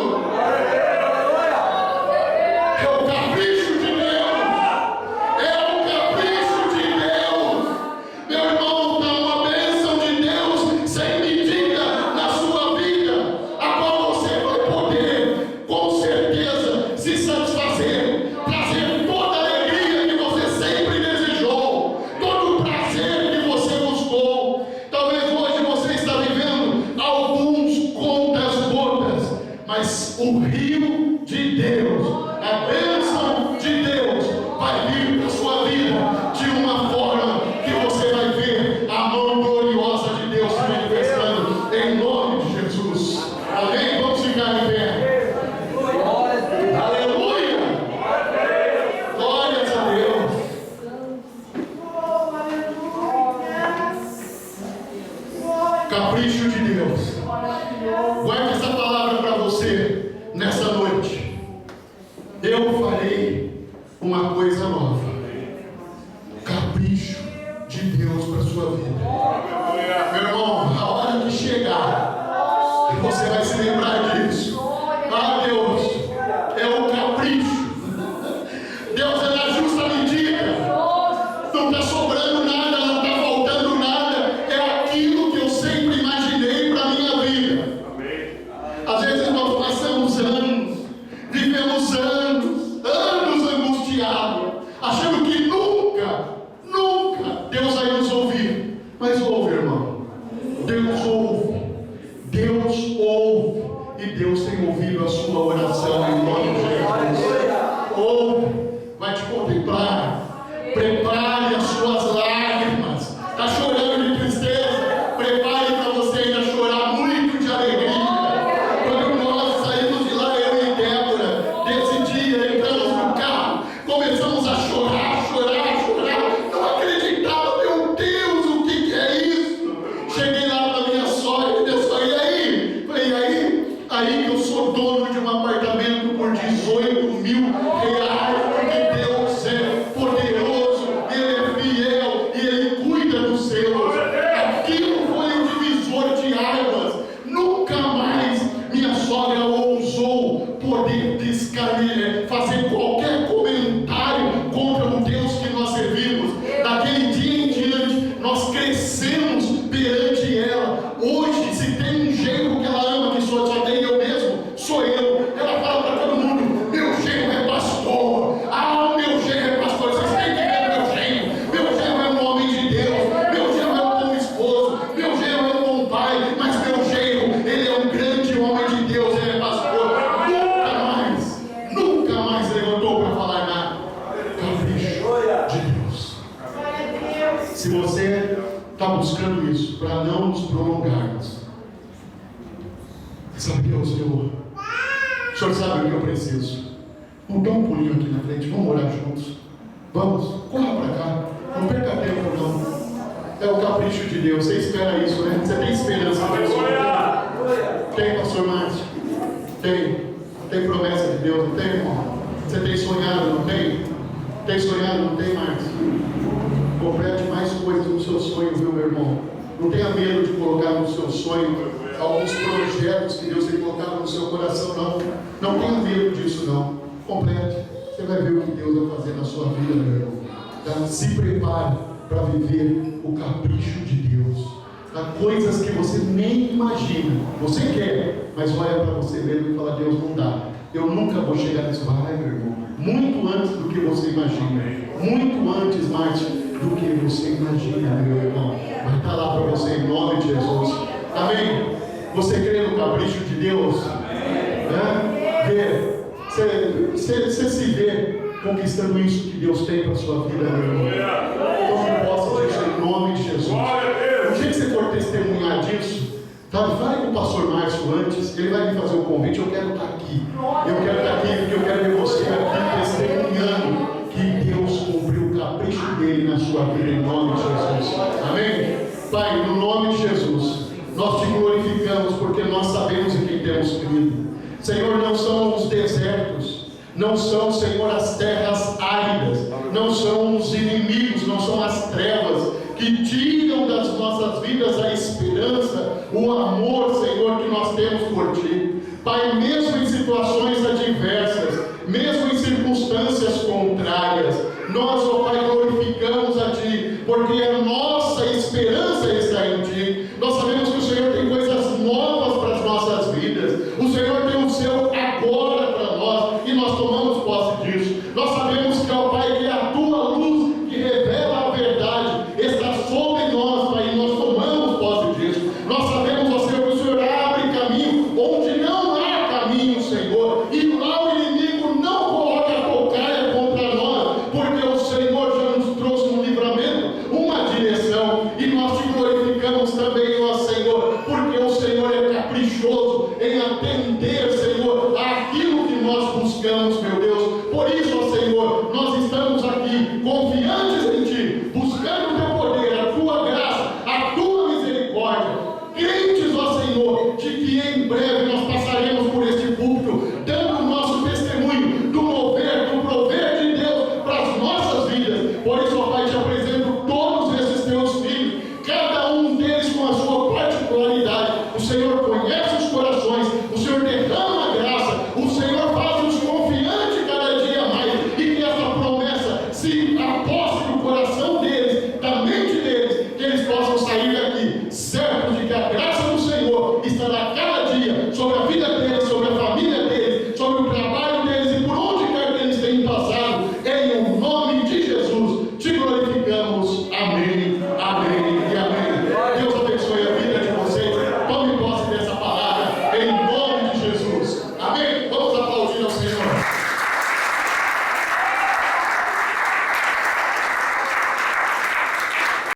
É o capricho de Deus. É o capricho de Deus. Meu irmão, está uma bênção de Deus sem medida na sua vida, a qual você vai poder, com certeza, se satisfazer, trazer toda a alegria que você sempre desejou, todo o prazer que você buscou. Talvez hoje você está vivendo alguns contas-gotas, mas o rio de Deus, a bênção de Deus, vai vir para a sua vida de uma forma que você vai ver a mão gloriosa de Deus se manifestando em nome de Jesus. Amém? Vamos ficar em pé. Aleluia! Glórias a Deus. Capricho de Deus. Guarde essa palavra para você nessa noite. Eu farei uma coisa nova. Capricho de Deus para a sua vida. Meu irmão, a hora que chegar, você vai se lembrar disso. Ah, Deus, é o capricho. Deus é na justa medida. Não está sobrando nada, não está faltando nada. É aquilo que eu sempre imaginei para a minha vida. Às vezes nós passamos anos, vivemos anos angustiados, achando que nunca Deus vai nos ouvir. Mas ouve, irmão. Deus ouve. Deus ouve. E Deus tem ouvido a sua oração em nome de Jesus. Ouve, vai te contemplar. Prepare as suas lágrimas. Está chorando de tristeza? Prepare para você ainda chorar muito de alegria. Quando nós saímos de lá, eu e Débora, desse dia, entramos no carro, começamos a chorar. Não acreditava, meu Deus, o que é isso? Cheguei lá para minha sogra e disse: e aí? Falei: e aí? Aí que eu sou dono de um apartamento por 18 mil reais, porque Deus é poderoso, Ele é fiel e Ele cuida dos seus. Aquilo foi um divisor de águas. Nunca mais minha sogra ousou poder fazer qualquer comentário contra o Deus que nós servimos. Daquele dia em diante, nós crescemos perante ela. Hoje, se tem um genro que ela ama, que só tem eu mesmo, sou eu. Ela fala para todo mundo: meu genro é pastor. Ah, meu genro é pastor. Vocês têm que ver meu genro. Meu genro é um homem de Deus. Meu genro é um bom esposo. Meu genro é um bom pai. Mas meu genro, ele é um grande homem de Deus. Ele é pastor. Nunca mais levantou para falar nada. Capricho de Deus. Se você está buscando isso para não nos prolongarmos, sabe, Deus, o Senhor sabe o que eu preciso. Vamos dar um pulinho aqui na frente, vamos orar juntos. Vamos, corra para cá, não perca tempo não. É o capricho de Deus. Você espera isso, né? Você tem esperança nisso? Tem, pastor Márcio? Tem promessa de Deus, não tem, irmão? Você tem sonhado, não tem? Tem sonhado, não tem, Márcio? Complete mais coisas no seu sonho, viu, meu irmão? Não tenha medo de colocar no seu sonho alguns projetos que Deus tem colocado no seu coração, não. Não tenha medo disso, não. Complete. Você vai ver o que Deus vai fazer na sua vida, meu irmão. Tá? Se prepare para viver o capricho de Deus. Há coisas que você nem imagina. Você quer, mas olha para você mesmo e fala: Deus, não dá. Eu nunca vou chegar nesse vai, meu irmão. Muito antes do que você imagina. Muito antes, Márcio, do que você imagina, meu irmão. Vai estar lá para você em nome de Jesus. Amém. Você crê no capricho de Deus? Você se vê conquistando isso que Deus tem para a sua vida, meu irmão. Tome posse disso em nome de Jesus. O dia que você for testemunhar disso, sabe, fale com o pastor Márcio antes, ele vai me fazer o convite. Eu quero estar aqui. Eu quero estar aqui porque eu quero ver você aqui testemunhando que Deus cumpriu o capricho dele na sua vida em nome de Jesus. Amém? Pai, no nome de Jesus, nós te glorificamos porque nós sabemos em quem temos crido. Senhor, não são os desertos, não são, Senhor, as terras áridas, não são os inimigos, não são as trevas que tiram das nossas vidas a esperança, o amor, Senhor, que nós temos por Ti. Pai, mesmo em situações adversas, mesmo em circunstâncias contrárias, nós, ó Pai, glorificamos a Ti, porque a nossa esperança está em Ti. Nós sabemos que o Senhor tem coisas novas para as nossas vidas, o Senhor tem o seu agora para nós, e nós tomamos posse disso. Nós sabemos que, ó Pai, que a Tua luz que revela a verdade está sobre nós, Pai, e nós tomamos posse disso. Nós sabemos, ó Senhor, que o Senhor abre caminho onde não há caminho, Senhor, e lá o inimigo não coloca a tocaia contra nós, porque o Senhor já nos trouxe um livramento, uma direção, e nós te glorificamos também, ó Senhor, porque o Senhor é caprichoso em atender, Senhor, aquilo que nós buscamos, meu Deus. Por isso, ó Senhor, nós estamos aqui confiantes em Ti, buscando o Teu poder, a Tua graça, a Tua misericórdia, crentes, ó Senhor, de que em breve nós passaremos por este púlpito, dando o nosso testemunho do mover, do prover de Deus para as nossas vidas. Por isso, ó Pai, te apresento todos esses Teus filhos, cada um deles com a sua particularidade. O Senhor conhece os corações, o Senhor derrama a graça, o Senhor faz-nos confiantes cada dia mais, e que essa promessa se aposte no coração